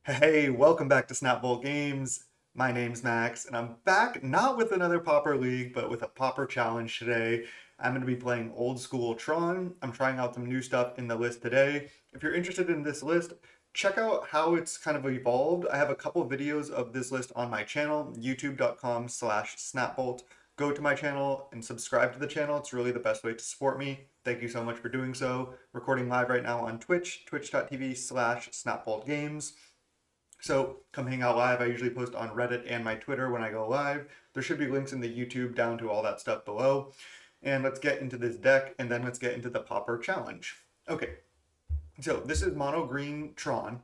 Hey, welcome back to Snapbolt Games. My name's Max, and I'm back not with another Pauper League, but with a Pauper Challenge today. I'm going to be playing Old School Tron. I'm trying out some new stuff in the list today. If you're interested in this list, check out how it's kind of evolved. I have a couple videos of this list on my channel, youtube.com/snapbolt. Go to my channel and subscribe to the channel. It's really the best way to support me. Thank you so much for doing so. Recording live right now on Twitch, twitch.tv/snapboltgames. So come hang out live. I usually post on Reddit and my Twitter when I go live. There should be links in the YouTube down to all that stuff below. And let's get into this deck, and then let's get into the Pauper Challenge. Okay, so this is Mono Green Tron.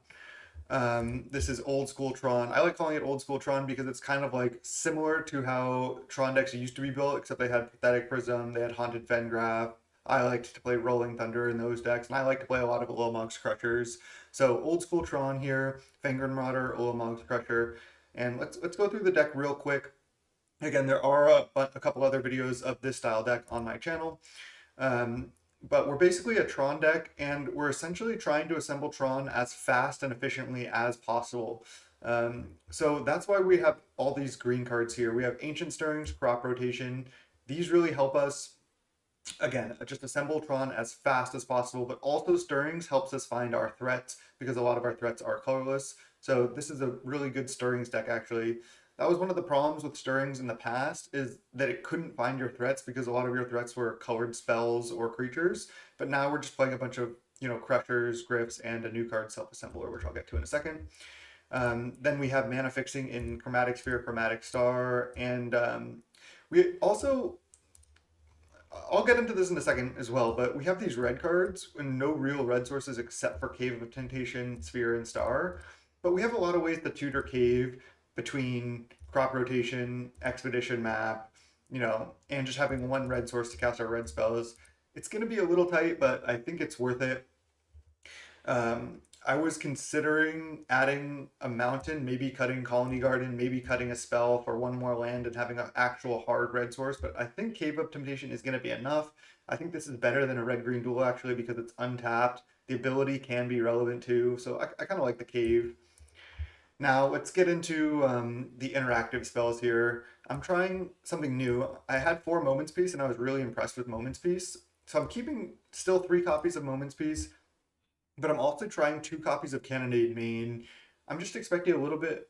This is Old School Tron. I like calling it Old School Tron because it's kind of like similar to how Tron decks used to be built, except they had Pathetic Prism, they had Haunted Fengraf. I liked to play Rolling Thunder in those decks, and I like to play a lot of Ulamog's Crushers. So Old School Tron here, Fangren Marauder, Ulamog's Crusher, and let's go through the deck real quick. Again, there are a couple other videos of this style deck on my channel. Um, but we're basically a Tron deck, and we're essentially trying to assemble Tron as fast and efficiently as possible. So that's why we have all these green cards here. We have Ancient Stirrings, Crop Rotation. These really help us, again, just assemble Tron as fast as possible, but also Stirrings helps us find our threats because a lot of our threats are colorless. So this is a really good Stirrings deck, actually. That was one of the problems with Stirrings in the past, is that it couldn't find your threats because a lot of your threats were colored spells or creatures. But now we're just playing a bunch of, Crushers, Griffs, and a new card, Self-Assembler, which I'll get to in a second. Then we have Mana Fixing in Chromatic Sphere, Chromatic Star, and we also I'll get into this in a second as well, but we have these red cards and no real red sources except for Cave of Temptation, Sphere, and Star. But we have a lot of ways to tutor Cave between Crop Rotation, Expedition Map, and just having one red source to cast our red spells. It's going to be a little tight, but I think it's worth it. I was considering adding a mountain, maybe cutting Colony Garden, maybe cutting a spell for one more land and having an actual hard red source, but I think Cave of Temptation is going to be enough. I think this is better than a red-green duel actually because it's untapped. The ability can be relevant too, so I kind of like the Cave. Now let's get into the interactive spells here. I'm trying something new. I had 4 Moments Peace and I was really impressed with Moments Peace. So I'm keeping still 3 copies of Moments Peace, but I'm also trying 2 copies of Cannonade Main. I'm just expecting a little bit,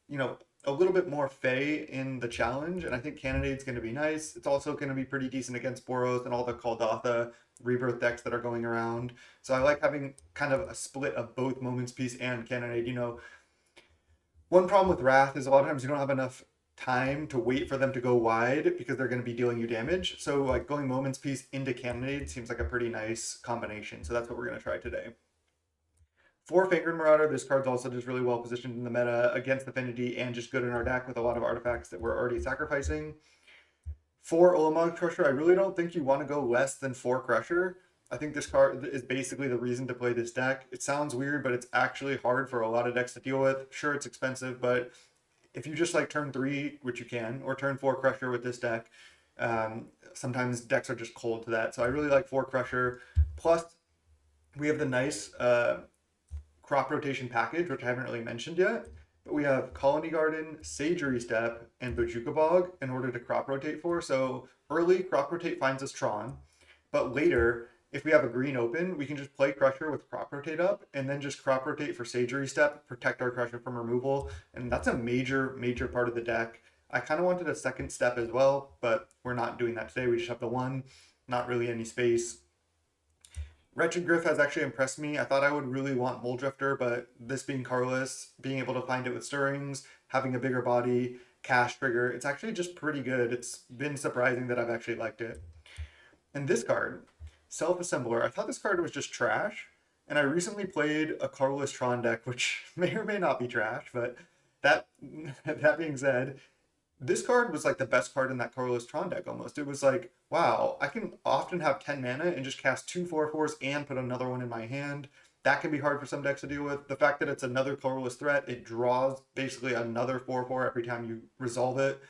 you know, a little bit more Fey in the challenge, and I think Cannonade's going to be nice. It's also going to be pretty decent against Boros and all the Kaldatha rebirth decks that are going around. So I like having kind of a split of both Moments Peace and Cannonade. One problem with Wrath is a lot of times you don't have enough time to wait for them to go wide because they're going to be dealing you damage. So like going Moments Peace into Cannonade seems like a pretty nice combination. So that's what we're going to try today. For Fangren Marauder, this card's also just really well positioned in the meta against Affinity and just good in our deck with a lot of artifacts that we're already sacrificing. For Ulamog Crusher, I really don't think you want to go less than 4 Crusher. I think this card is basically the reason to play this deck. It sounds weird, but it's actually hard for a lot of decks to deal with. Sure, it's expensive, but if you just like turn 3, which you can, or turn 4 Crusher with this deck, sometimes decks are just cold to that. So I really like 4 Crusher. Plus, we have the nice crop rotation package, which I haven't really mentioned yet. But we have Colony Garden, Sagery Step, and Bojuka Bog in order to crop rotate for. So early, crop rotate finds us Tron. But later, if we have a green open, we can just play Crusher with crop rotate up and then just crop rotate for Sagery Step, protect our Crusher from removal. And that's a major, major part of the deck. I kind of wanted a second step as well, but we're not doing that today. We just have the one, not really any space. Wretched Griff has actually impressed me. I thought I would really want Mole Drifter, but this being colorless, being able to find it with Stirrings, having a bigger body, Cash Trigger, it's actually just pretty good. It's been surprising that I've actually liked it. And this card, Self Assembler, I thought this card was just trash. And I recently played a colorless Tron deck, which may or may not be trash, but that that being said, this card was like the best card in that colorless Tron deck almost. It was like, wow, I can often have 10 mana and just cast 2/4/4s and put another one in my hand. That can be hard for some decks to deal with. The fact that it's another colorless threat, it draws basically another 4/4 every time you resolve it.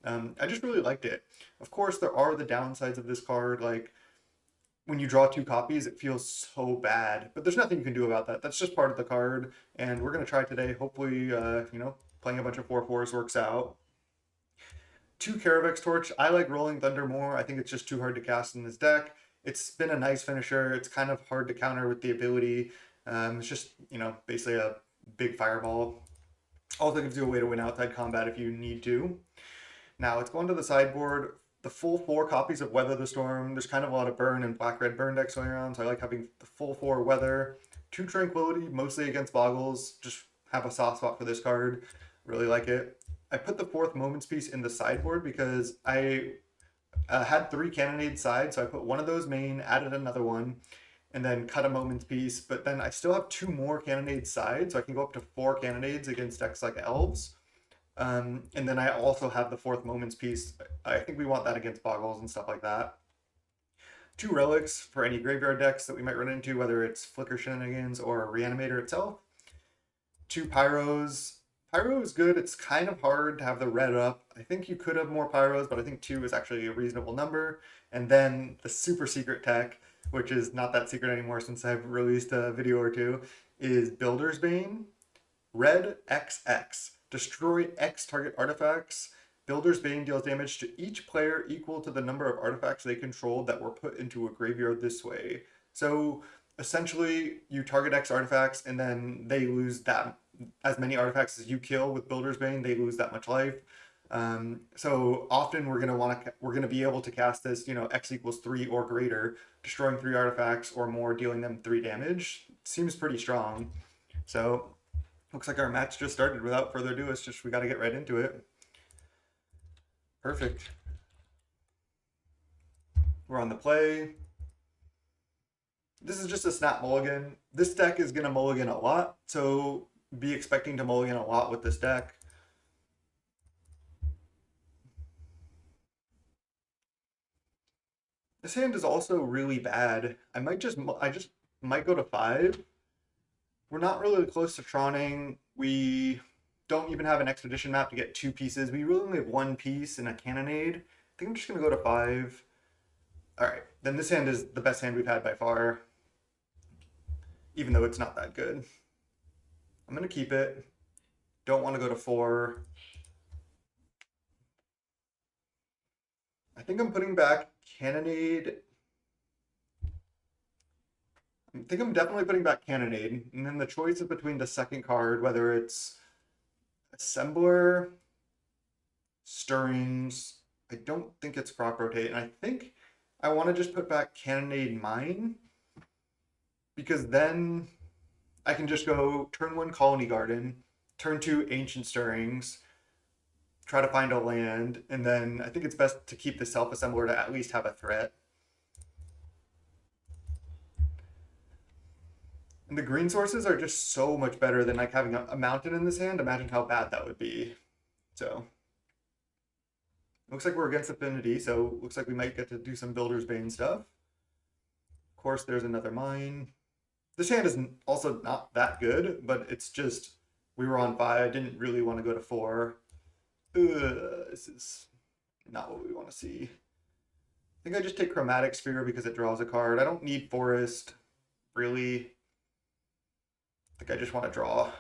I just really liked it. Of course, there are the downsides of this card, like when you draw two copies, it feels so bad. But there's nothing you can do about that. That's just part of the card, and we're gonna try today. Hopefully, playing a bunch of 4/4s works out. Two Caravex Torch. I like Rolling Thunder more. I think it's just too hard to cast in this deck. It's been a nice finisher. It's kind of hard to counter with the ability. It's just, basically a big fireball. Also gives you a way to win outside combat if you need to. Now let's go into the sideboard. The full four copies of Weather the Storm. There's kind of a lot of burn and black-red burn decks going around, so I like having the full four Weather. Two Tranquility, mostly against Boggles. Just have a soft spot for this card. Really like it. I put the fourth Moments piece in the sideboard because I had three Cannonade sides, so I put one of those main, added another one, and then cut a Moments piece. But then I still have two more Cannonade sides, so I can go up to four Cannonades against decks like Elves. And then I also have the fourth Moments piece. I think we want that against Boggles and stuff like that. Two Relics for any graveyard decks that we might run into, whether it's Flicker Shenanigans or Reanimator itself. Two Pyros. Pyro is good. It's kind of hard to have the red up. I think you could have more Pyros, but I think two is actually a reasonable number. And then the super secret tech, which is not that secret anymore since I've released a video or two, is Builder's Bane. Red XX. Destroy X target artifacts. Builder's Bane deals damage to each player equal to the number of artifacts they controlled that were put into a graveyard this way. So essentially, you target X artifacts and then they lose that as many artifacts as you kill with Builder's Bane. They lose that much life. So often we're gonna be able to cast this, X equals 3 or greater, destroying 3 artifacts or more, dealing them 3 damage. Seems pretty strong. So looks like our match just started. Without further ado, we got to get right into it. Perfect. We're on the play. This is just a snap mulligan. This deck is going to mulligan a lot, so be expecting to mulligan a lot with this deck. This hand is also really bad. I just might go to 5. We're not really close to Troning. We don't even have an expedition map to get 2 pieces. We really only have 1 piece and a Cannonade. I think I'm just going to go to 5. Alright, then this hand is the best hand we've had by far, even though it's not that good. I'm going to keep it. Don't want to go to 4. I think I'm putting back Cannonade. I think I'm definitely putting back Cannonade, and then the choice is between the second card, whether it's Assembler, Stirrings. I don't think it's Crop Rotate, and I think I want to just put back Cannonade Mine, because then I can just go turn 1 Colony Garden, turn 2 Ancient Stirrings, try to find a land, and then I think it's best to keep the Self-Assembler to at least have a threat. And the green sources are just so much better than like having a mountain in this hand. Imagine how bad that would be. So looks like we're against Affinity, so looks like we might get to do some Builder's Bane stuff. Of course, there's another mine. This hand is also not that good, but it's just we were on 5. I didn't really want to go to 4. This is not what we want to see. I think I just take Chromatic Sphere because it draws a card. I don't need Forest, really. I think I just want to draw.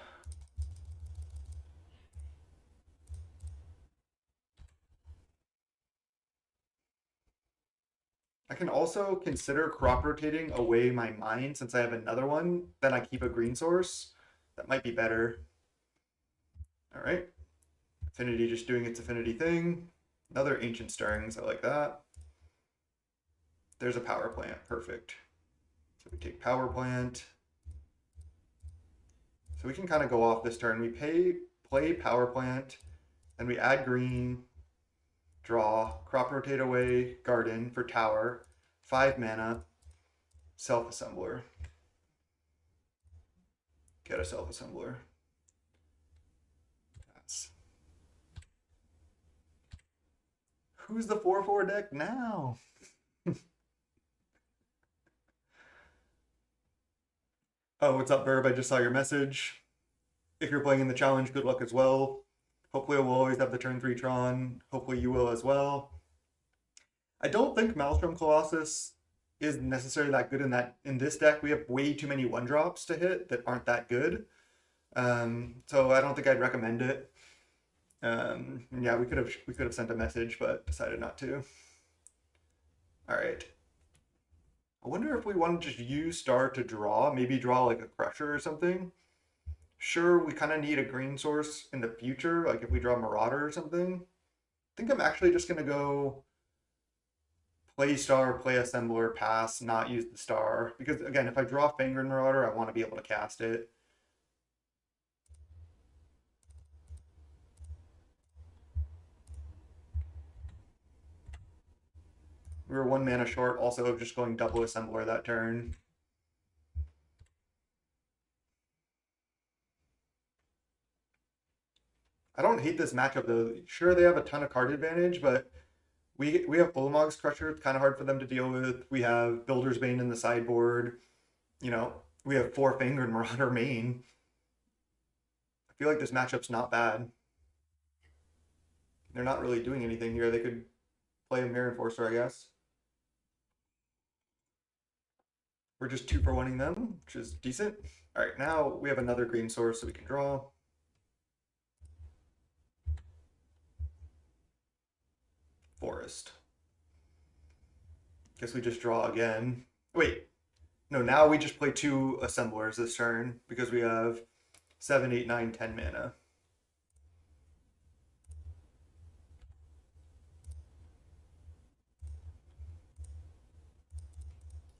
I can also consider crop rotating away my mine since I have another one. Then I keep a green source. That might be better. All right. Affinity just doing its Affinity thing. Another Ancient Stirrings. I like that. There's a Power Plant. Perfect. So we take Power Plant. So we can kind of go off this turn. We play Power Plant, then we add green, draw, crop rotate away, garden for tower, 5 mana, self-assembler. Get a self-assembler. Pass. Who's the 4/4 deck now? Oh, what's up, Verb? I just saw your message. If you're playing in the challenge, good luck as well. Hopefully, we'll always have the turn 3 Tron. Hopefully, you will as well. I don't think Maelstrom Colossus is necessarily that good in this deck. We have way too many one drops to hit that aren't that good. So I don't think I'd recommend it. Yeah, we could have sent a message, but decided not to. All right. I wonder if we want to just use Star to draw, maybe draw like a Crusher or something. Sure, we kind of need a green source in the future, like if we draw Marauder or something. I think I'm actually just gonna go play Star, play Assembler, pass, not use the Star. Because again, if I draw Fangren Marauder, I want to be able to cast it. We were 1 mana short, also just going double Assembler that turn. I don't hate this matchup though. Sure, they have a ton of card advantage, but we have Ulamog's Crusher. It's kind of hard for them to deal with. We have Builder's Bane in the sideboard. You know, we have 4 Fangren Marauder main. I feel like this matchup's not bad. They're not really doing anything here. They could play a Mirror Enforcer, I guess. We're just 2-for-1ing them, which is decent. All right, now we have another green source so we can draw. Forest. Guess we just draw again. Wait, no, now we just play 2 Assemblers this turn because we have 7, 8, 9, 10 mana.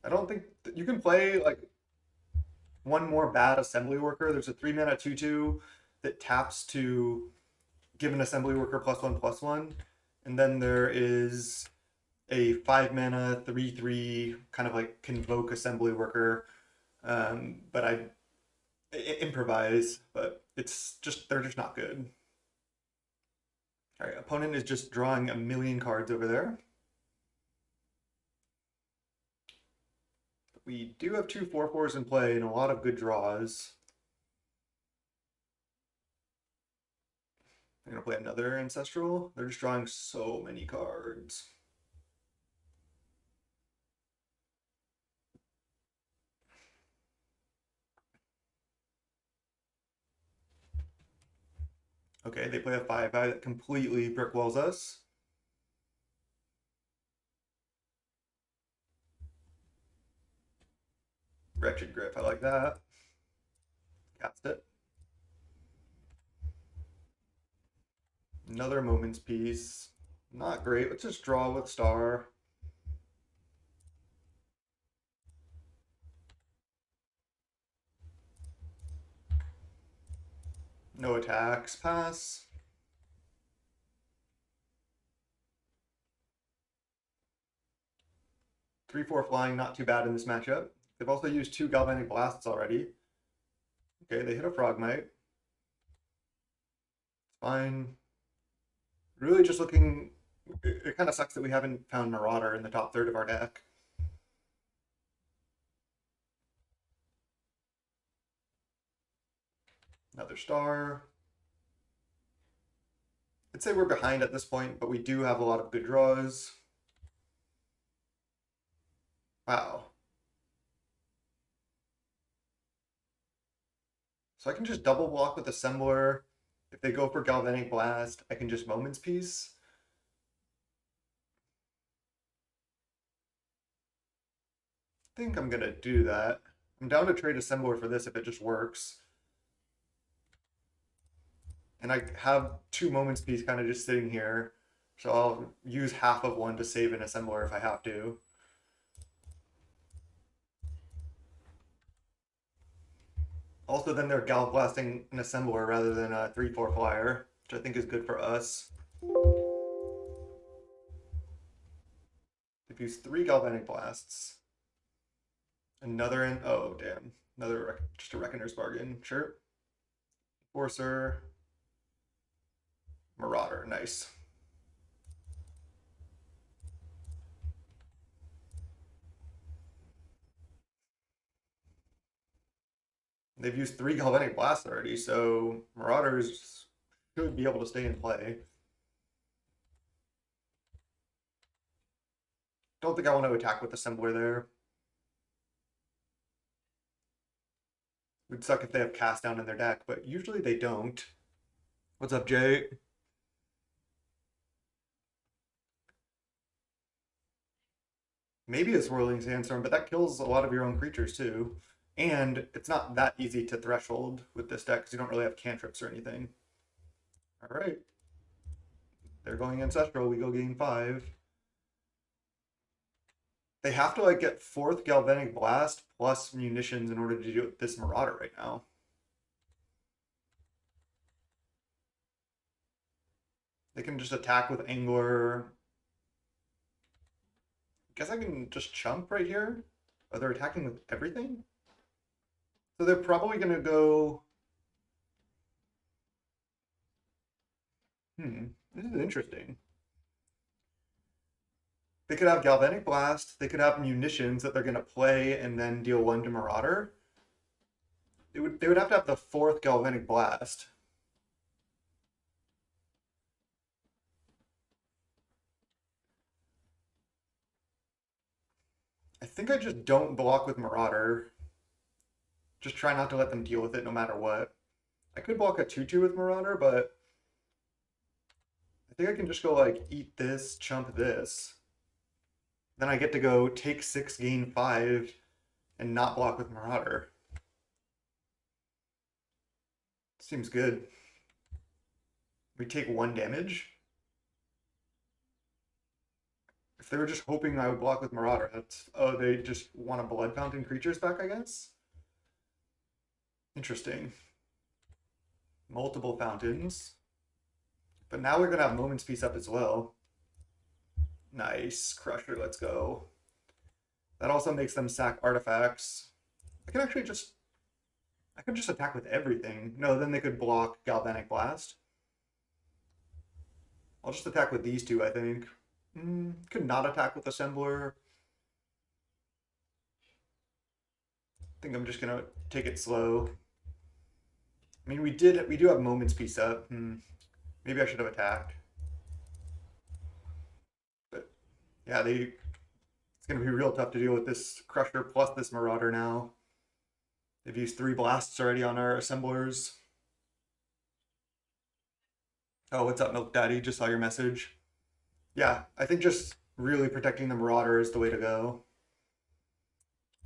I don't think you can play like one more bad assembly worker. There's a 3 mana 2/2 that taps to give an assembly worker +1/+1, and then there is a 5 mana 3/3 kind of like convoke assembly worker. But I improvise, but it's just they're just not good. All right, opponent is just drawing a million cards over there. We do have 2 4/4s in play and a lot of good draws. I'm gonna play another Ancestral. They're just drawing so many cards. Okay, they play a 5/5 that completely brick walls us. Wretched Grip, I like that. Cast it. Another Moment's Piece. Not great. Let's just draw with Star. No attacks. Pass. Three, 4 flying, not too bad in this matchup. They've also used 2 Galvanic Blasts already. Okay, they hit a Frogmite. Fine. Really just looking... It kind of sucks that we haven't found Marauder in the top third of our deck. Another Star. I'd say we're behind at this point, but we do have a lot of good draws. Wow. So I can just double block with Assembler. If they go for Galvanic Blast, I can just Moment's Piece. I think I'm gonna do that. I'm down to trade Assembler for this if it just works. And I have 2 Moment's Piece kind of just sitting here. So I'll use half of one to save an Assembler if I have to. Also, then they're Gal Blasting an Assembler rather than a 3/4 flyer, which I think is good for us. They've used 3 Galvanic Blasts. Another in. Oh, damn. Another. Just a Reckoner's Bargain. Sure. Enforcer. Marauder. Nice. They've used 3 Galvanic Blasts already, so Marauders should be able to stay in play. Don't think I want to attack with Assembler there. Would suck if they have Cast Down in their deck, but usually they don't. What's up, Jay? Maybe a Swirling Sandstorm, but that kills a lot of your own creatures too. And it's not that easy to threshold with this deck because you don't really have cantrips or anything. All right. They're going Ancestral. We go gain 5. They have to like get 4th Galvanic Blast plus munitions in order to do this Marauder right now. They can just attack with Angler. Guess I can just chump right here. Oh, they're attacking with everything? So they're probably going to go... This is interesting. They could have Galvanic Blast. They could have munitions that they're going to play and then deal 1 to Marauder. They would have to have the 4th Galvanic Blast. I think I just don't block with Marauder. Just try not to let them deal with it no matter what. I could block a 2-2 with Marauder, but I think I can just go like eat this, chump this. Then I get to go take 6, gain 5, and not block with Marauder. Seems good. We take 1 damage. If they were just hoping I would block with Marauder, that's... Oh, they just want a Blood Fountain creatures back, I guess? Interesting. Multiple fountains. But now we're going to have Moment's Peace up as well. Nice. Crusher, let's go. That also makes them sack artifacts. I can actually just... I could just attack with everything. No, then they could block Galvanic Blast. I'll just attack with these 2, I think. Could not attack with Assembler. I think I'm just gonna take it slow. I mean, we do have Moment's Peace up. Maybe I should have attacked. But yeah, it's gonna be real tough to deal with this Crusher plus this Marauder now. They've used 3 blasts already on our assemblers. Oh, what's up, Milk Daddy? Just saw your message. Yeah, I think just really protecting the Marauder is the way to go.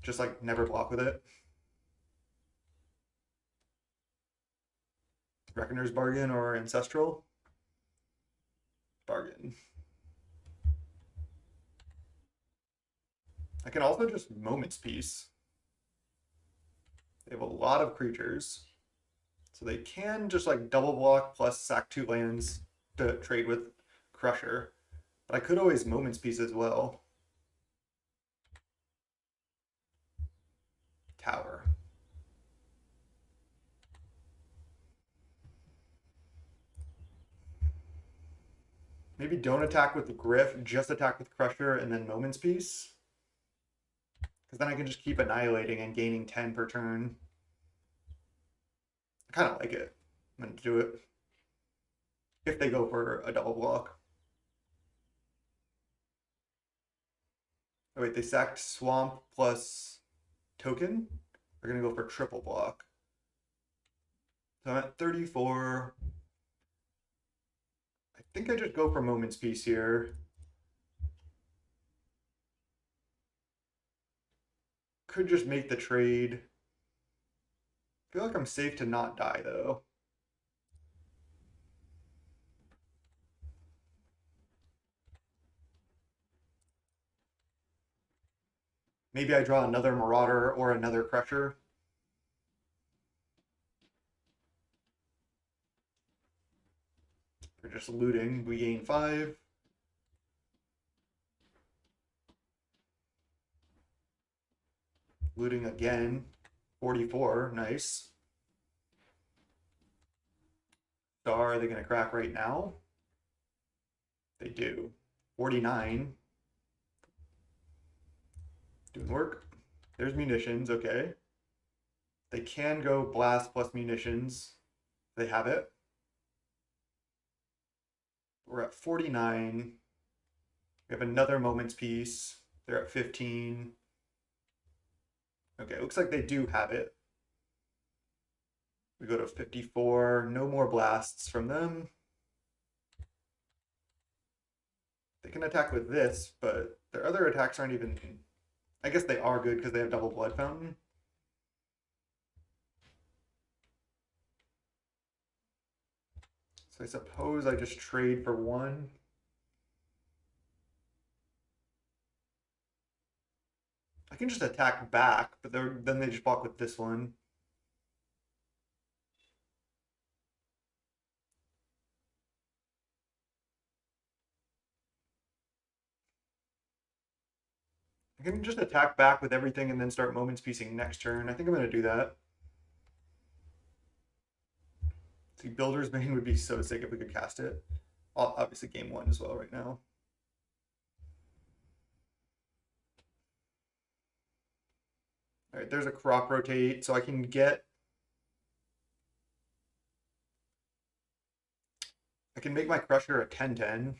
Just like never block with it. Reckoner's Bargain or Ancestral? Bargain. I can also just Moment's Peace. They have a lot of creatures. So they can just like double block plus sack 2 lands to trade with Crusher. But I could always Moment's Peace as well. Tower. Maybe don't attack with the Griff, just attack with Crusher and then Moment's Peace. Because then I can just keep annihilating and gaining 10 per turn. I kind of like it. I'm going to do it. If they go for a double block. Oh wait, they sacked Swamp plus Token? They're going to go for triple block. So I'm at 34. I think I just go for Moment's Peace here. Could just make the trade. I feel like I'm safe to not die though. Maybe I draw another Marauder or another Crusher. They're just looting. We gain 5. Looting again. 44. Nice. Star, are they going to crack right now? They do. 49. Doing work. There's munitions. Okay. They can go blast plus munitions. They have it. We're at 49. We have another Moment's Peace. They're at 15. Okay, looks like they do have it. We go to 54. No more blasts from them. They can attack with this, but their other attacks aren't even... I guess they are good because they have double Blood Fountain. So I suppose I just trade for one. I can just attack back, but then they just block with this one. I can just attack back with everything and then start Moments Piecing next turn. I think I'm going to do that. See, Builder's Bane would be so sick if we could cast it. Obviously game 1 as well right now. All right, there's a Crop Rotate, so I can get... I can make my Crusher a 10-10.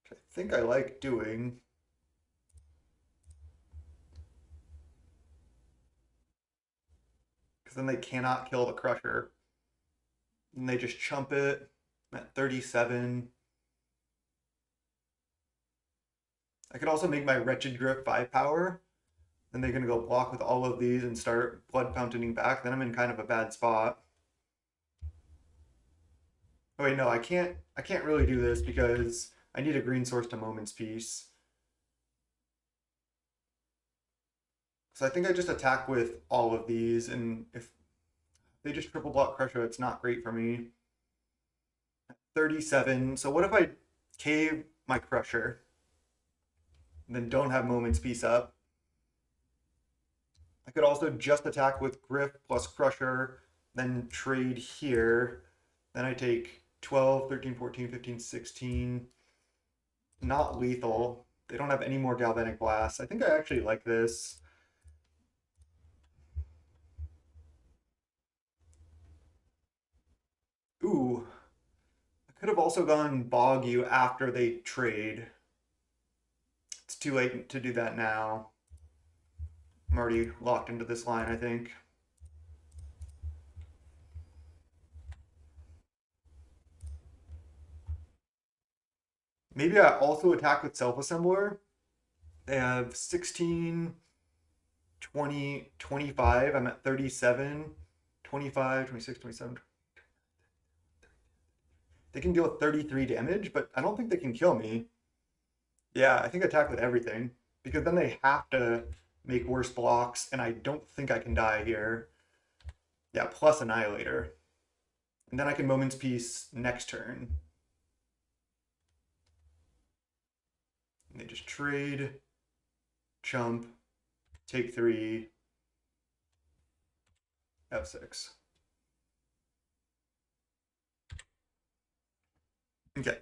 Which I think I like doing. Because then they cannot kill the Crusher. And they just chump it at 37. I could also make my Wretched Grip 5 power. Then they're going to go block with all of these and start Blood Fountaining back. Then I'm in kind of a bad spot. Oh wait, no, I can't really do this because I need a green source to Moments Piece. So I think I just attack with all of these, and if they just triple block Crusher, it's not great for me. 37. So what if I cave my Crusher, and then don't have Moments Piece up? I could also just attack with Grip plus Crusher, then trade here. Then I take 12, 13, 14, 15, 16. Not lethal. They don't have any more Galvanic Blasts. I think I actually like this. Ooh. I could have also gone Bog you after they trade. It's too late to do that now. I'm already locked into this line, I think. Maybe I also attack with Self-Assembler. They have 16, 20, 25. I'm at 37, 25, 26, 27. They can deal 33 damage, but I don't think they can kill me. Yeah, I think attack with everything. Because then they have to make worse blocks, and I don't think I can die here. Yeah, plus Annihilator. And then I can Moments Piece next turn. And they just trade, chump, take 3, F6. Okay.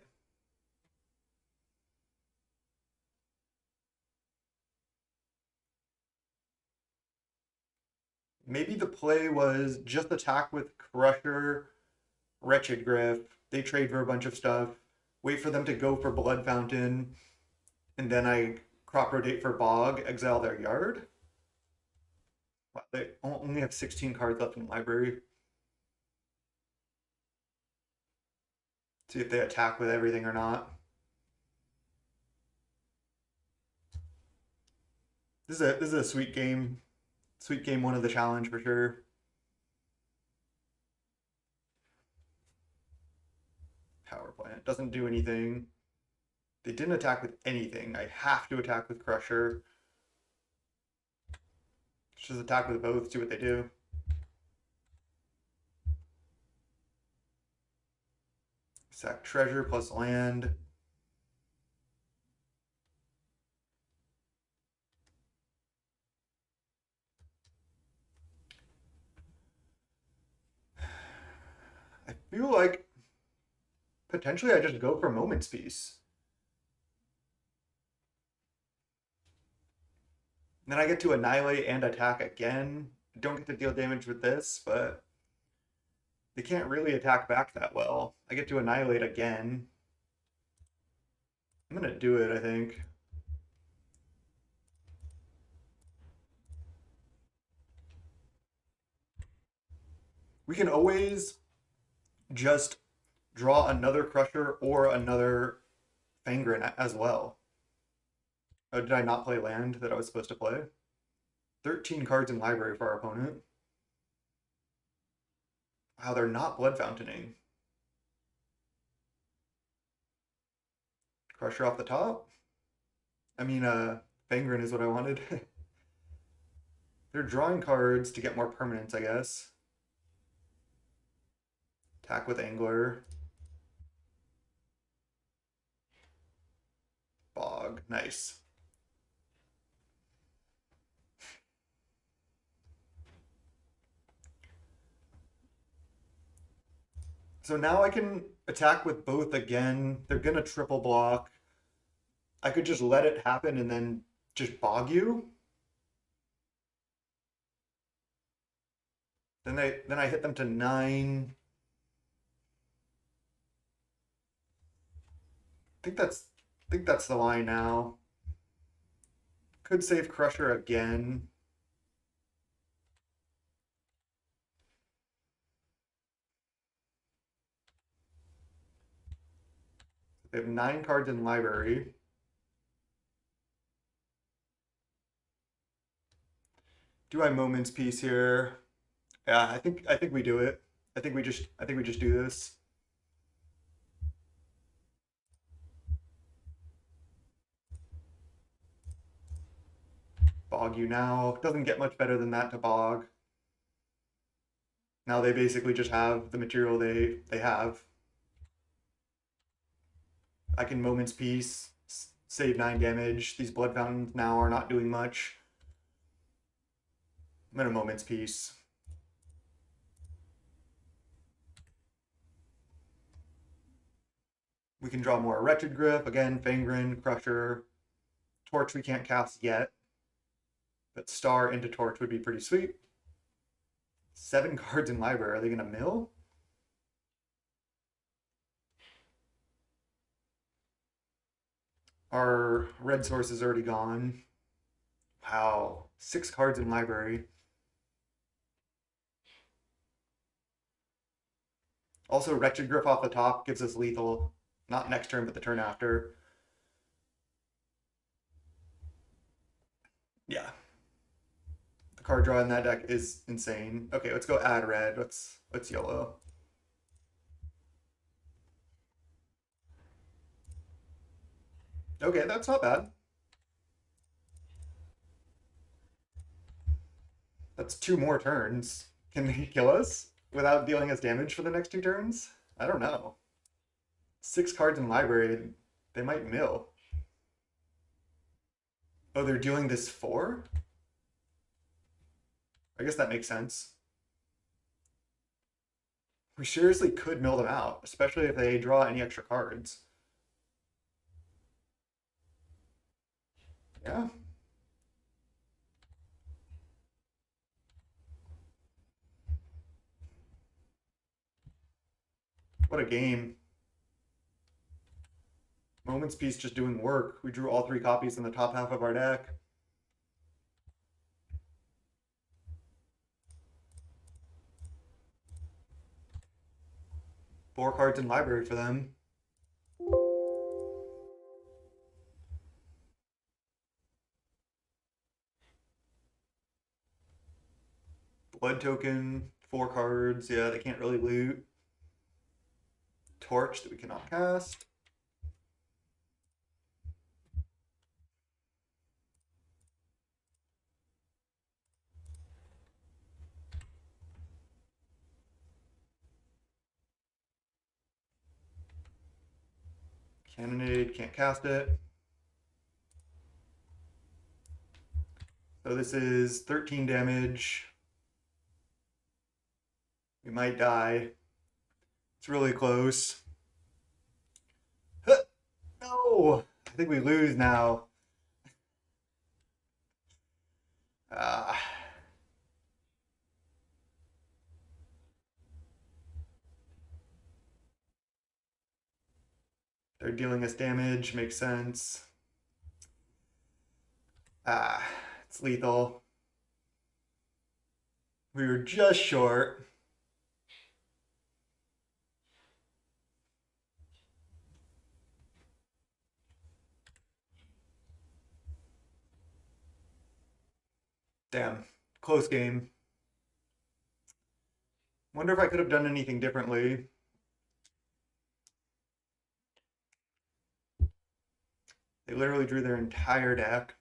Maybe the play was just attack with Crusher, Wretched Grip. They trade for a bunch of stuff. Wait for them to go for Blood Fountain. And then I Crop Rotate for Bog, exile their yard. Wow, they only have 16 cards left in the library. See if they attack with everything or not. This is a sweet game. Sweet game 1 of the challenge for sure. Power Plant doesn't do anything. They didn't attack with anything. I have to attack with Crusher. Just attack with both, see what they do. Sack treasure plus land. I feel like potentially I just go for Moments Piece. Then I get to annihilate and attack again. Don't get to deal damage with this, but They can't really attack back that well. I get to annihilate again. I'm gonna do it, I think. We can always just draw another Crusher or another Fangren as well. Oh, did I not play land that I was supposed to play? 13 cards in library for our opponent. Wow, they're not blood fountaining. Crusher off the top? I mean, Fangren is what I wanted. They're drawing cards to get more permanents, I guess. Attack with Angler. Bog, nice. So now I can attack with both again. They're gonna triple block. I could just let it happen and then just bog you. Then I hit them to 9. I think that's the line now. Could save Crusher again. They have 9 cards in library. Do I Moment's Peace here? Yeah, I think we do it. I think we just do this. Bog you now. Doesn't get much better than that to bog. Now they basically just have the material they have. I can Moment's Peace, save 9 damage. These Blood Fountains now are not doing much. I'm gonna Moment's Peace. We can draw more Wretched Grip. Again, Fangren, Crusher. Torch we can't cast yet. But Star into Torch would be pretty sweet. 7 cards in library. Are they gonna mill? Our red source is already gone. Wow. 6 cards in library. Also, Wretched Grip off the top gives us lethal. Not next turn, but the turn after. Yeah. The card draw in that deck is insane. Okay, let's go add red. Let's yellow. Okay, that's not bad. That's 2 more turns. Can he kill us without dealing us damage for the next 2 turns? I don't know. 6 cards in library, they might mill. Oh, they're doing this 4? I guess that makes sense. We seriously could mill them out, especially if they draw any extra cards. Yeah. What a game. Moment's Peace just doing work. We drew all 3 copies in the top half of our deck. Four cards in library for them. Blood token, 4 cards. Yeah, they can't really loot. Torch that we cannot cast. Cannonade, can't cast it. So this is 13 damage. We might die. It's really close. No! I think we lose now. Uh, They're dealing us damage, makes sense. Ah, it's lethal. We were just short. Damn, close game. Wonder if I could have done anything differently. They literally drew their entire deck.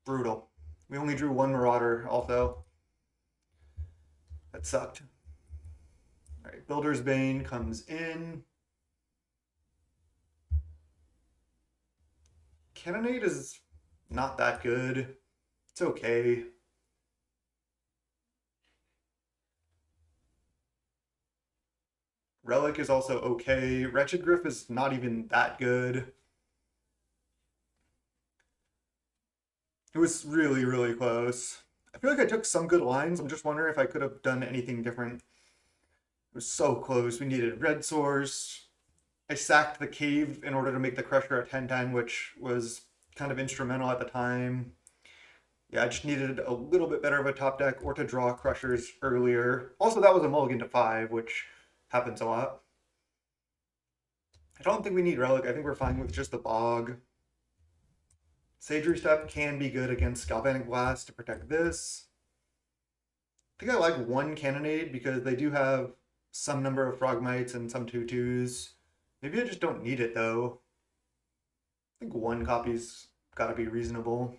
Brutal. We only drew one Marauder also. That sucked. All right, Builder's Bane comes in. Cannonade is not that good. It's okay. Relic is also okay. Wretched Griff is not even that good. It was really, really close. I feel like I took some good lines. I'm just wondering if I could have done anything different. It was so close. We needed red source. I sacked the cave in order to make the crusher a 10-10, which was kind of instrumental at the time. Yeah, I just needed a little bit better of a top deck or to draw crushers earlier. Also, that was a mulligan to 5, which happens a lot. I don't think we need Relic. I think we're fine with just the Bog. Sage Step can be good against Galvanic Blast to protect this. I think I like one Cannonade because they do have some number of Frogmites and some 2/2s. Maybe I just don't need it though. I think one copy's gotta be reasonable.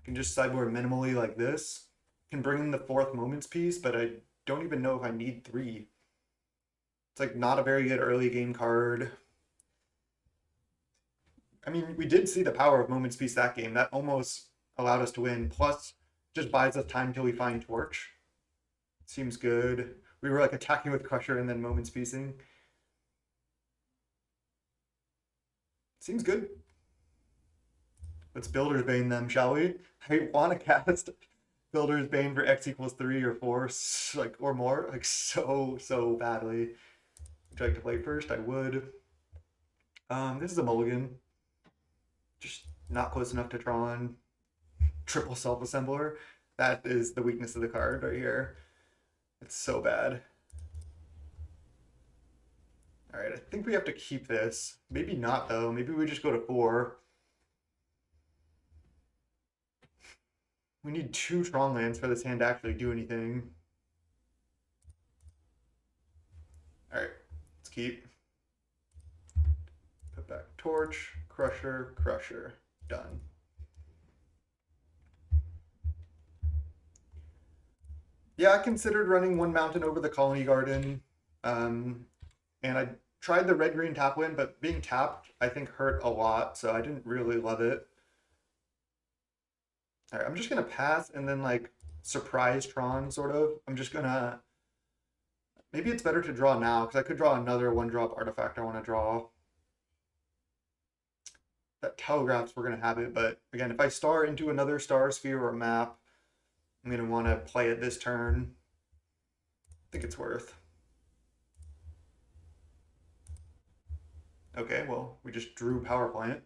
I can just sideboard minimally like this. Can bring in the 4th Moments piece, but I don't even know if I need 3. It's like not a very good early game card. I mean, we did see the power of Moments piece that game. That almost allowed us to win. Plus, just buys us time till we find Torch. Seems good. We were like attacking with Crusher and then Moments piecing. Seems good. Let's Builder's Bane them, shall we? I want to cast Builder's Bane for X equals 3 or 4, like or more, like so badly. Would you like to play first? I would. This is a mulligan. Just not close enough to Tron. Triple self-assembler. That is the weakness of the card right here. It's so bad. All right, I think we have to keep this. Maybe not though. Maybe we just go to 4. We need 2 Tron lands for this hand to actually do anything. All right, let's keep. Put back Torch, Crusher, Crusher. Done. Yeah, I considered running one mountain over the Colony Garden. And I tried the red-green tap win, but being tapped, I think, hurt a lot, so I didn't really love it. All right, I'm just gonna pass and then like surprise Tron, sort of. I'm just gonna. Maybe it's better to draw now because I could draw another 1-drop artifact I want to draw. That telegraphs we're gonna have it, but again, if I star into another star sphere or map, I'm gonna want to play it this turn. I think it's worth. Okay, well, we just drew power plant.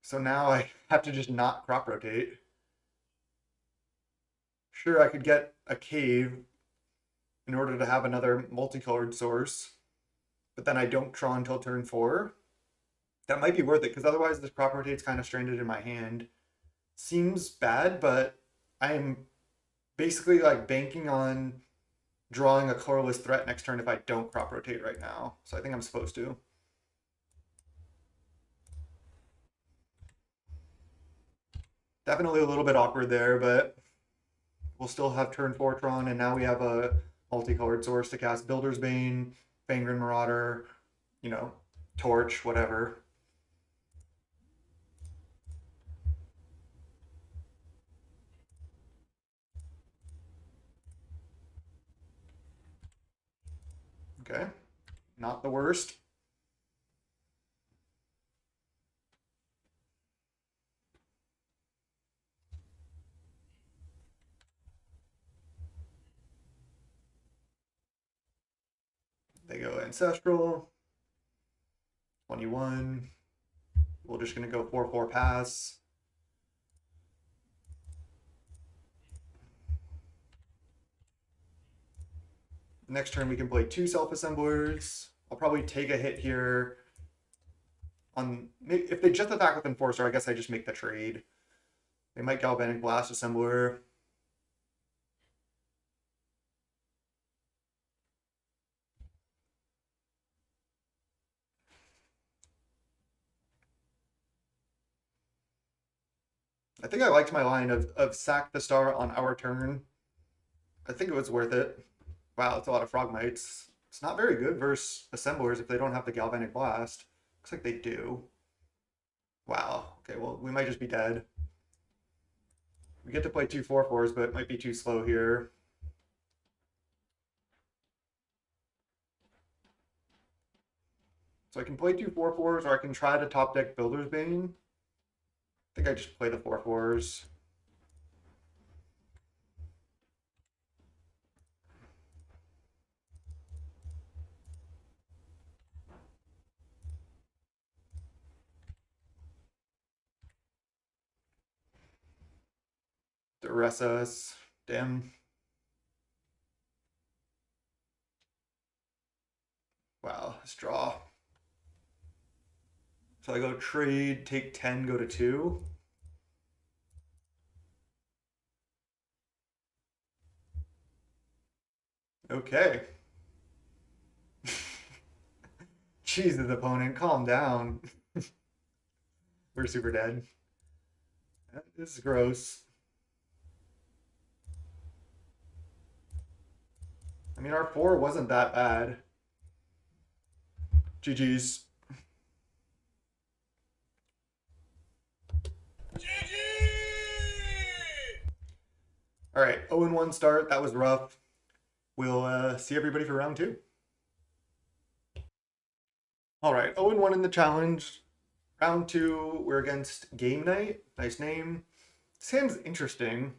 So now I have to just not crop rotate. Sure, I could get a cave in order to have another multicolored source, but then I don't draw until turn 4. That might be worth it, because otherwise this crop rotate's kind of stranded in my hand. Seems bad, but I am basically like banking on drawing a colorless threat next turn if I don't crop rotate right now. So I think I'm supposed to. Definitely a little bit awkward there, but we'll still have turn 4 Tron, and now we have a multicolored source to cast Builder's Bane, Fangren Marauder, you know, Torch, whatever. Okay, not the worst. They go Ancestral. 21. We're just going to go 4/4 pass. Next turn we can play 2 self-assemblers. I'll probably take a hit here. If they just attack with Enforcer, I guess I just make the trade. They might Galvanic Blast Assembler. I think I liked my line of sack the star on our turn. I think it was worth it. Wow, it's a lot of Frogmites. It's not very good versus Assemblers if they don't have the Galvanic Blast. Looks like they do. Wow. Okay, well, we might just be dead. We get to play 2 4/4s, but it might be too slow here. So I can play 2 4/4s, or I can try to top deck Builder's Bane. I think I just play the 4/4s. Duress us. Damn. Wow, let's draw. So I go trade, take 10, go to 2. Okay. Jesus, opponent, calm down. We're super dead. This is gross. I mean, our 4 wasn't that bad. GG's. All right, 0-1 start. That was rough. We'll see everybody for round 2. All right, 0-1 in the challenge. Round 2, we're against Game Night. Nice name. This hand's interesting.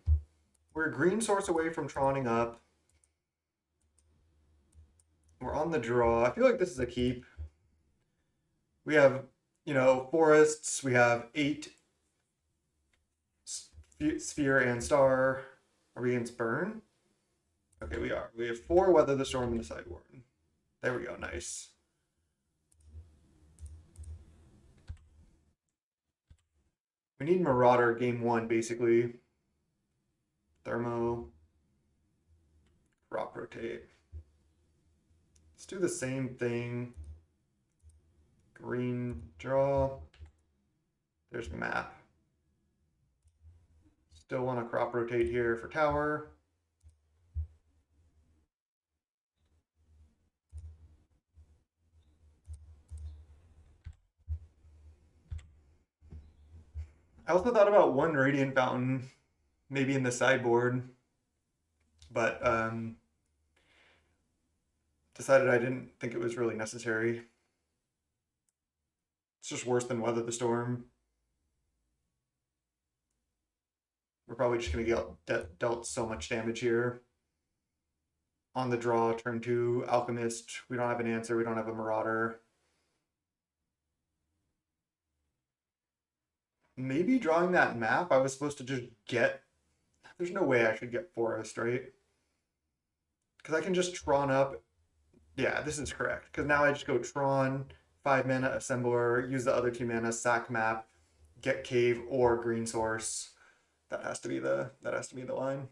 We're a green source away from Troning up. We're on the draw. I feel like this is a keep. We have, forests. We have 8 sphere and star. Are we against burn? Okay, we are. We have 4 weather the storm in the sideboard. There we go. Nice. We need Marauder game 1, basically. Thermo. Crop rotate. Let's do the same thing. Green draw. There's map. Still want to crop rotate here for tower. I also thought about 1 Radiant Fountain, maybe in the sideboard, but decided I didn't think it was really necessary. It's just worse than Weather the Storm. We're probably just going to get dealt so much damage here. On the draw, turn 2, Alchemist. We don't have an answer. We don't have a Marauder. Maybe drawing that map, I was supposed to just get... There's no way I should get Forest, right? Because I can just Tron up. Yeah, this is correct. Because now I just go Tron, 5 mana Assembler, use the other 2 mana, sack map, get Cave or Green Source. That has to be the line.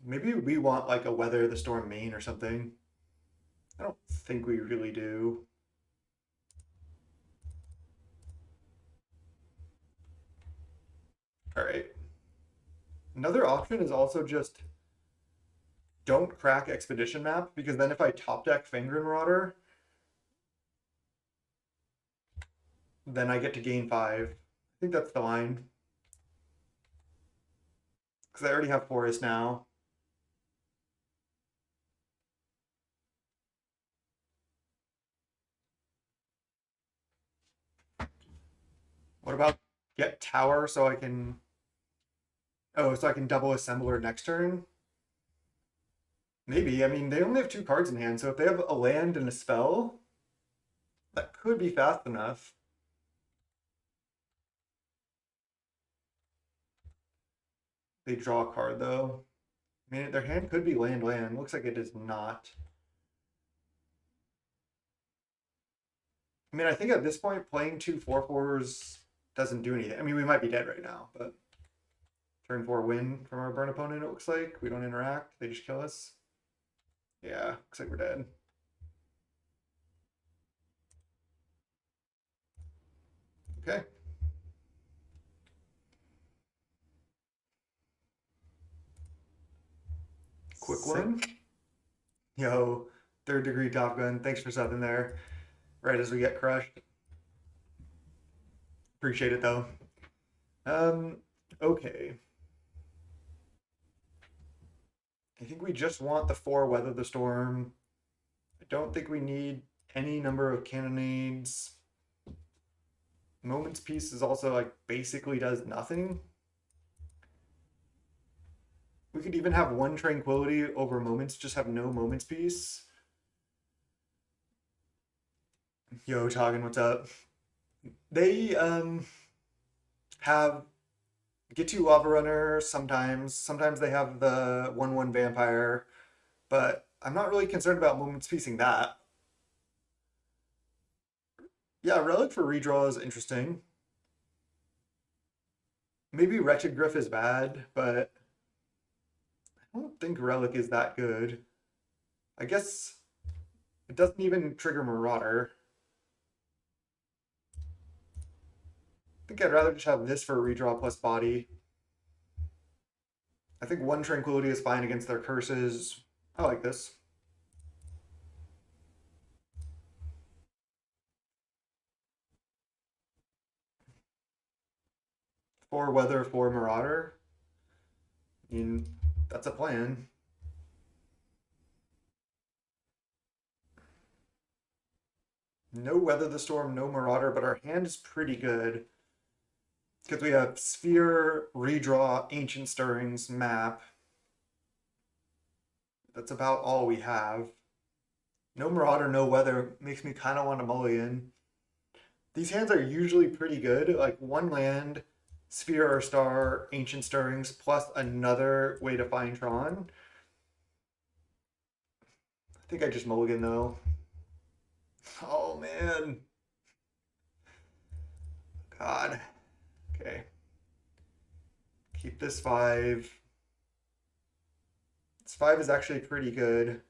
Maybe we want like a Weather the Storm main or something. I don't think we really do. All right. Another option is also just don't crack Expedition Map, because then if I top deck Fangren Marauder, then I get to gain 5. I think that's the line. Because I already have Forest now. What about get Tower so I can... Oh, so I can double Assembler next turn? Maybe. I mean, they only have 2 cards in hand, so if they have a land and a spell, that could be fast enough. They draw a card though. I mean, their hand could be land land. Looks like it is not. I mean, I think at this point, playing 2/4/4s doesn't do anything. I mean, we might be dead right now, but turn 4 win from our burn opponent, it looks like. We don't interact. They just kill us. Yeah, looks like we're dead. Okay. Quick one. Yo, 3rd degree Top Gun. Thanks for subbing there. Right as we get crushed. Appreciate it though. Okay. I think we just want the 4 Weather the Storm. I don't think we need any number of cannonades. Moment's Peace is also like basically does nothing. We could even have 1 Tranquility over Moments, just have no Moment's Peace. Yo, Toggin, what's up? They have get to Lava Runner sometimes. Sometimes they have the 1/1 Vampire, but I'm not really concerned about Moment's Piecing that. Yeah, Relic for redraw is interesting. Maybe Wretched Griff is bad, but I don't think Relic is that good. I guess it doesn't even trigger Marauder. I think I'd rather just have this for redraw plus body. I think 1 Tranquility is fine against their curses. I like this. For Weather, for Marauder. I mean, that's a plan. No Weather the Storm, no Marauder, but our hand is pretty good. Because we have Sphere, Redraw, Ancient Stirrings, Map. That's about all we have. No Marauder, no Weather makes me kind of want to mulligan. These hands are usually pretty good. Like 1 land, Sphere or Star, Ancient Stirrings, plus another way to find Tron. I think I just mulligan though. Oh man. God. Okay. Keep this 5. This 5 is actually pretty good.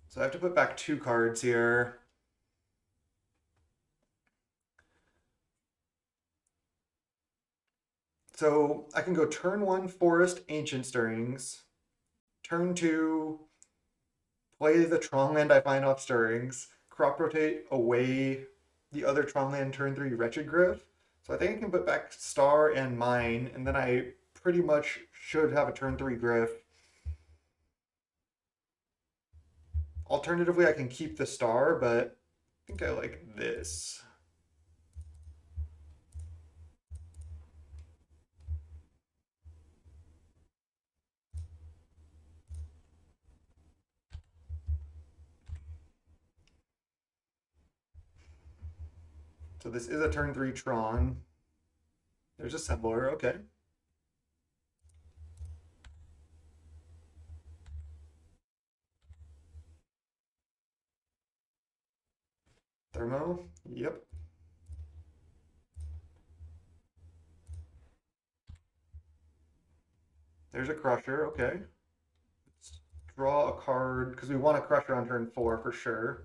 So I have to put back 2 cards here. So I can go turn 1 Forest Ancient Stirrings. Turn 2 play the Tron land I find off Stirrings. Crop rotate away the other Tron land turn 3 Wretched Griff. So I think I can put back Star and Mine, and then I pretty much should have a turn 3 Griff. Alternatively, I can keep the Star, but I think I like this. So this is a turn 3 Tron. There's a Sideboard, okay. Thermo, yep. There's a Crusher, okay. Let's draw a card, because we want a Crusher on turn 4 for sure.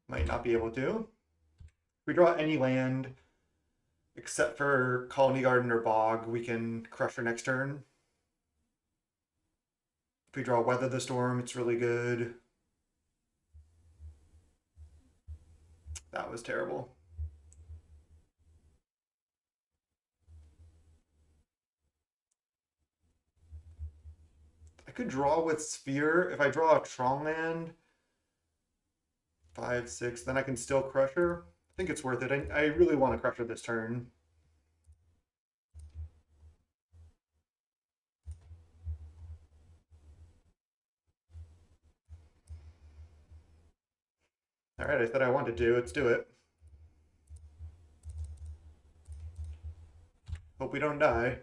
Might not be able to. If we draw any land, except for Colony Garden or Bog, we can Crusher next turn. If we draw Weather the Storm, it's really good. That was terrible. I could draw with Sphere. If I draw a Tron land, 5, 6, then I can still Crusher. I think it's worth it. I really want to Crusher this turn. All right, I said I wanted to. Let's do it. Hope we don't die.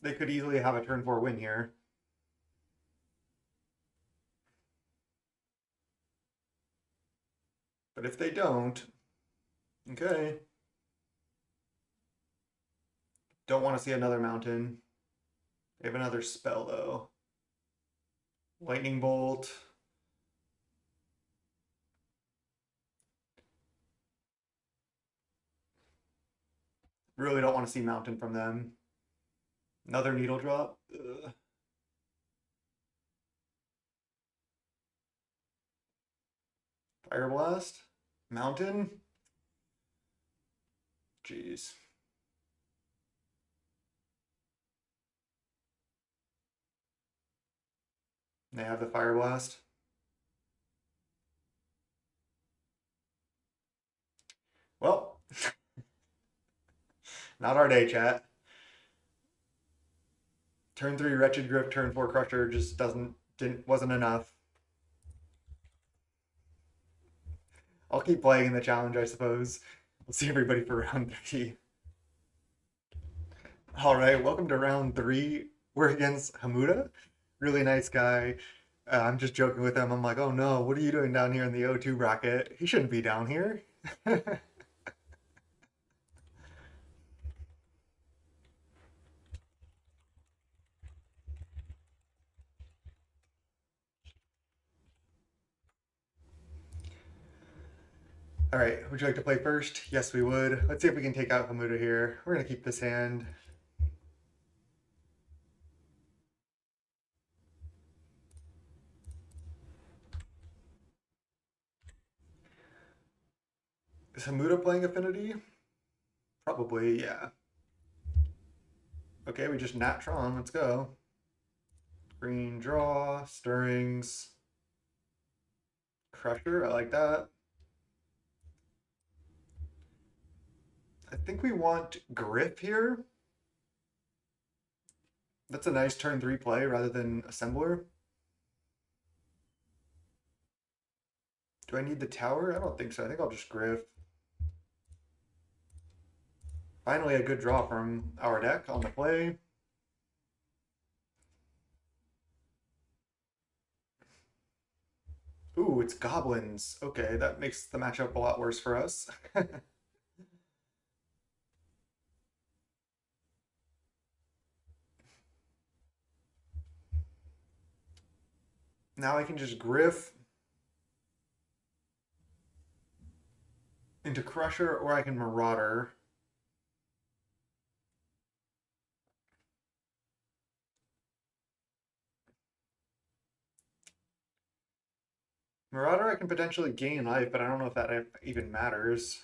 They could easily have a turn 4 win here. But if they don't, okay. Don't want to see another mountain. They have another spell though. Lightning bolt. Really don't want to see mountain from them. Another needle drop. Ugh. Fire blast. Mountain. Jeez. They have the fire blast. Well, not our day, chat. Turn 3 Wretched Grip, turn 4 Crusher just wasn't enough. I'll keep playing in the challenge, I suppose. We'll see everybody for round 3. All right, welcome to round 3. We're against Hamuda. Really nice guy. I'm just joking with him. I'm like, oh no, what are you doing down here in the O2 bracket? He shouldn't be down here. All right, would you like to play first? Yes, we would. Let's see if we can take out Hamuda here. We're going to keep this hand. Is Hamuda playing Affinity? Probably, yeah. Okay, we just nat Tron. Let's go. Green draw, stirrings, Crusher. I like that. I think we want Grip here. That's a nice turn 3 play rather than Assembler. Do I need the tower? I don't think so. I think I'll just Grip. Finally, a good draw from our deck on the play. Ooh, it's goblins. Okay, that makes the matchup a lot worse for us. Now I can just Griff into Crusher, or I can Marauder. Marauder I can potentially gain life, but I don't know if that even matters.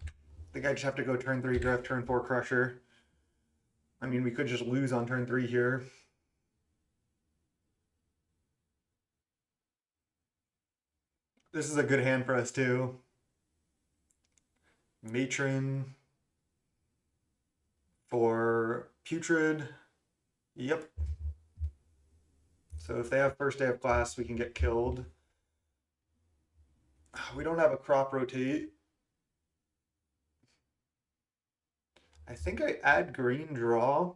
I think I just have to go turn 3 Griff, turn 4 Crusher. I mean, we could just lose on turn 3 here. This is a good hand for us too. Matron for Putrid. Yep. So if they have first day of class, we can get killed. We don't have a crop rotate. I think I add green draw.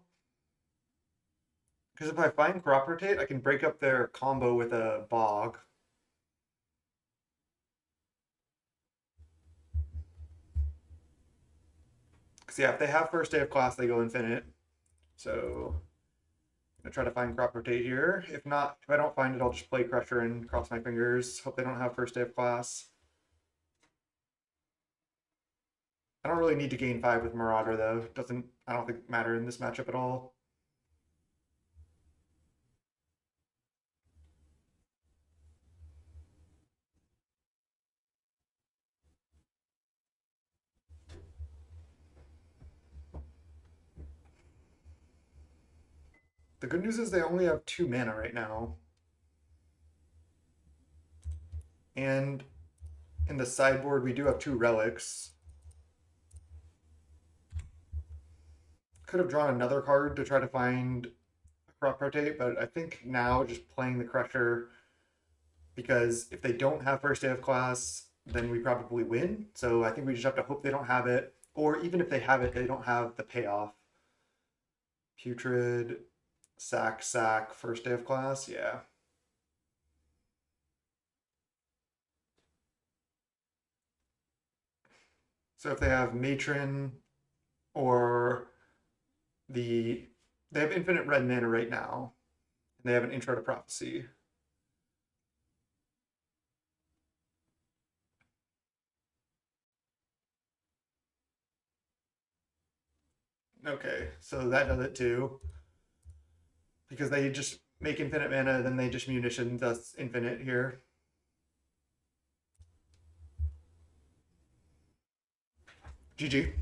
Because if I find crop rotate, I can break up their combo with a bog. Because yeah, if they have first day of class, they go infinite. So I'm gonna try to find crop rotate here. If not, if I don't find it, I'll just play Crusher and cross my fingers. Hope they don't have first day of class. I don't really need to gain 5 with Marauder though. I don't think matter in this matchup at all. The good news is they only have 2 mana right now. And in the sideboard, we do have 2 relics. Could have drawn another card to try to find a crop rotate, but I think now just playing the Crusher, because if they don't have first day of class, then we probably win. So I think we just have to hope they don't have it, or even if they have it, they don't have the payoff. Putrid, sack, first day of class, yeah. So if they have Matron or they have infinite red mana right now, and they have an Intro to Prophecy. Okay, so that does it too. Because they just make infinite mana, then they just munition us infinite here. GG.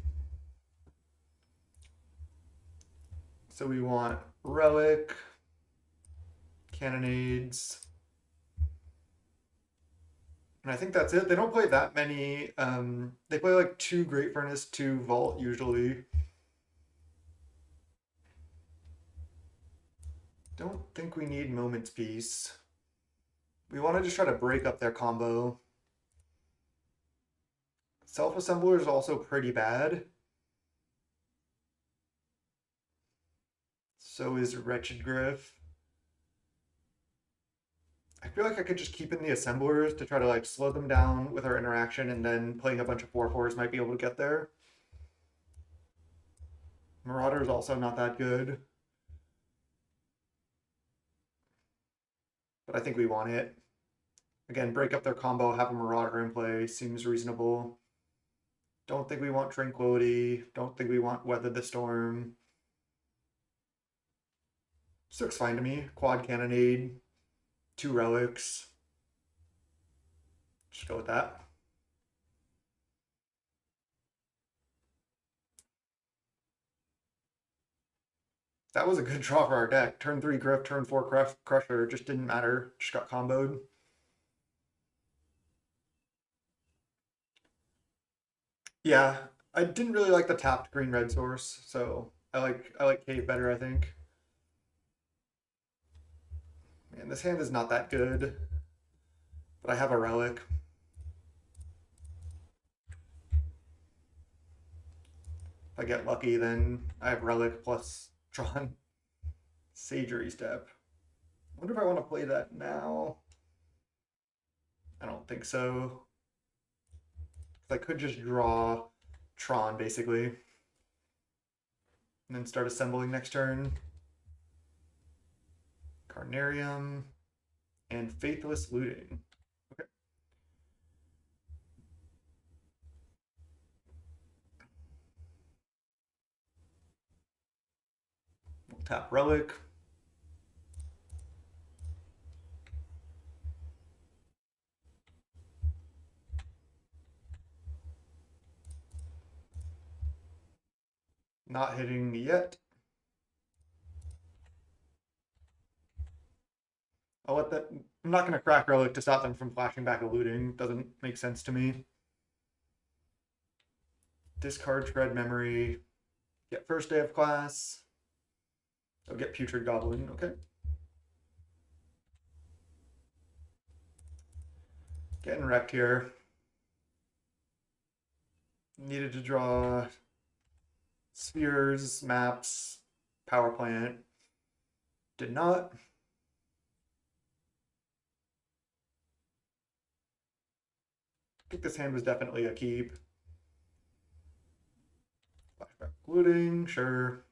So we want Relic, Cannonades, and I think that's it. They don't play that many. They play like 2 Great Furnace, 2 Vault usually. Don't think we need Moment's Peace. We want to just try to break up their combo. Self-Assembler is also pretty bad. So is Wretched Griff. I feel like I could just keep in the assemblers to try to like slow them down with our interaction, and then playing a bunch of 4/4s might be able to get there. Marauder is also not that good, but I think we want it. Again, break up their combo, have a Marauder in play, seems reasonable. Don't think we want Tranquility. Don't think we want Weather the Storm. This looks fine to me. Quad Cannonade, 2 relics. Just go with that. That was a good draw for our deck. Turn 3 Griff, turn 4 Crusher. Just didn't matter. Just got comboed. Yeah, I didn't really like the tapped green red source, so I like Cave better, I think. Man, this hand is not that good, but I have a relic. If I get lucky, then I have relic plus Tron. Sagery Step. I wonder if I want to play that now. I don't think so. I could just draw Tron basically, and then start assembling next turn. Carnarium and Faithless Looting. Okay. We'll tap Relic. Not hitting yet. I'll let that. I'm not going to crack Relic to stop them from flashing back a looting. Doesn't make sense to me. Discard Shred Memory. Get first day of class. I'll get Putrid Goblin. Okay. Getting wrecked here. Needed to draw spheres, maps, power plant. Did not. I think this hand was definitely a keep. Flashback looting, sure.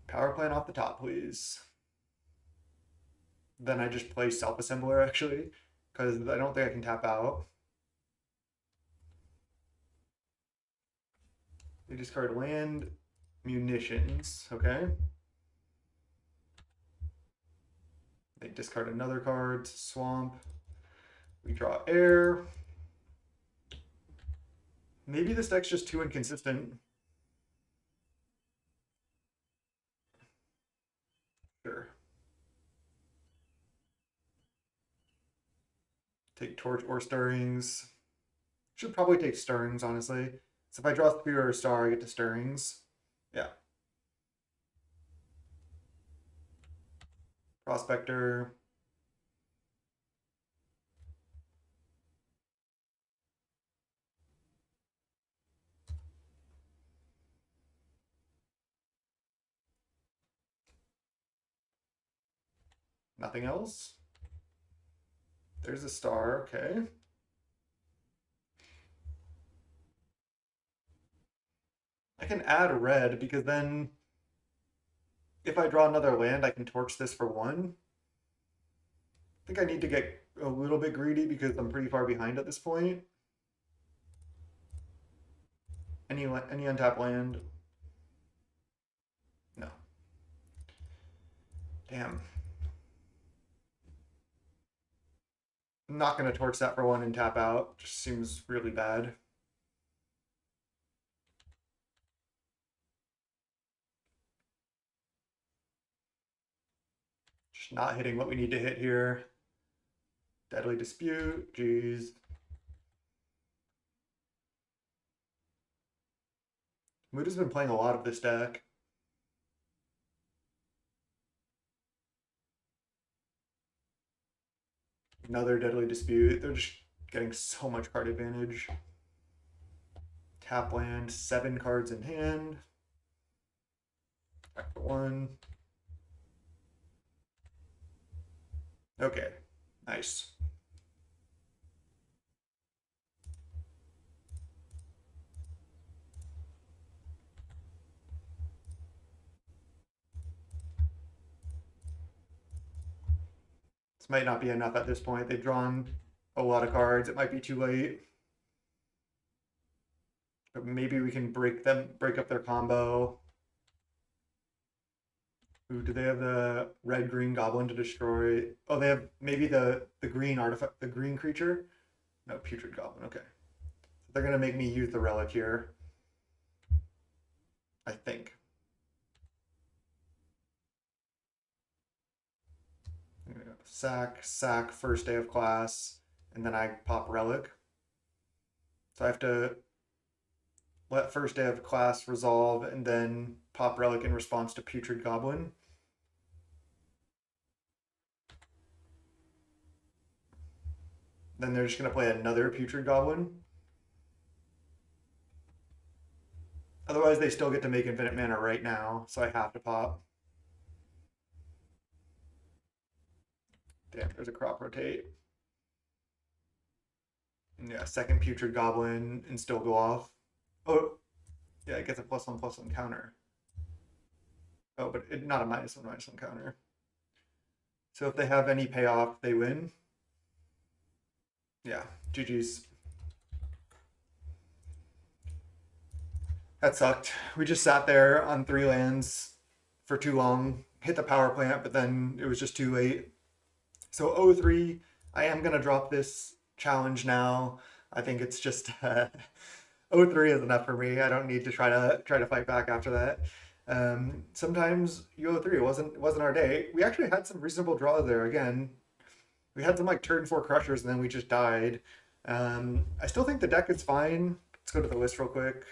Power plant off the top, please. Then I just play self-assembler actually, because I don't think I can tap out. They discard land, munitions, okay. They discard another card, swamp. We draw air. Maybe this deck's just too inconsistent. Sure. Take Torch or Stirrings. Should probably take Stirrings, honestly. So if I draw Spear or Star, I get to Stirrings. Yeah. Prospector. Nothing else? There's a star, okay. I can add red because then if I draw another land, I can torch this for one. I think I need to get a little bit greedy because I'm pretty far behind at this point. Any untapped land? No. Damn. I'm not going to torch that for one and tap out. Just seems really bad. Just not hitting what we need to hit here. Deadly Dispute. Jeez. Mood has been playing a lot of this deck. Another Deadly Dispute. They're just getting so much card advantage. Tap land, 7 cards in hand. Back to 1. Okay, nice. This might not be enough at this point. They've drawn a lot of cards. It might be too late. But maybe we can break up their combo. Ooh, do they have the red-green goblin to destroy? Oh, they have maybe the green artifact, the green creature? No, putrid goblin, okay. So they're gonna make me use the relic here. I think. Sack, first day of class, and then I pop relic. So I have to let first day of class resolve and then pop relic in response to putrid goblin. Then they're just gonna play another putrid goblin. Otherwise, they still get to make infinite mana right now, so I have to pop. Damn, there's a crop rotate. Yeah, second putrid goblin and still go off. Oh, yeah, it gets a +1/+1 counter. Oh, but not a -1/-1 counter. So if they have any payoff, they win. Yeah, GG's. That sucked. We just sat there on 3 lands for too long, hit the power plant, but then it was just too late. So 0-3, I am gonna drop this challenge now. I think it's just 0-3 is enough for me. I don't need to try to fight back after that. Sometimes you 0-3 wasn't our day. We actually had some reasonable draws there again. We had some like turn 4 crushers and then we just died. I still think the deck is fine. Let's go to the list real quick.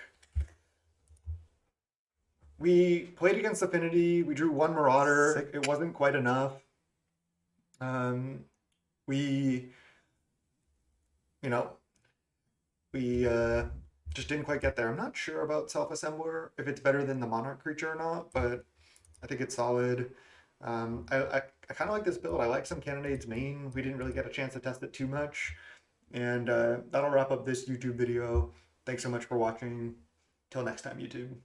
We played against Affinity. We drew 1 Marauder. It wasn't quite enough. We, you know, we just didn't quite get there. I'm not sure about Self-Assembler, if it's better than the Monarch creature or not, but I think it's solid. I kind of like this build. I like some Cannonades main. We didn't really get a chance to test it too much. And that'll wrap up this YouTube video. Thanks so much for watching. Till next time, YouTube.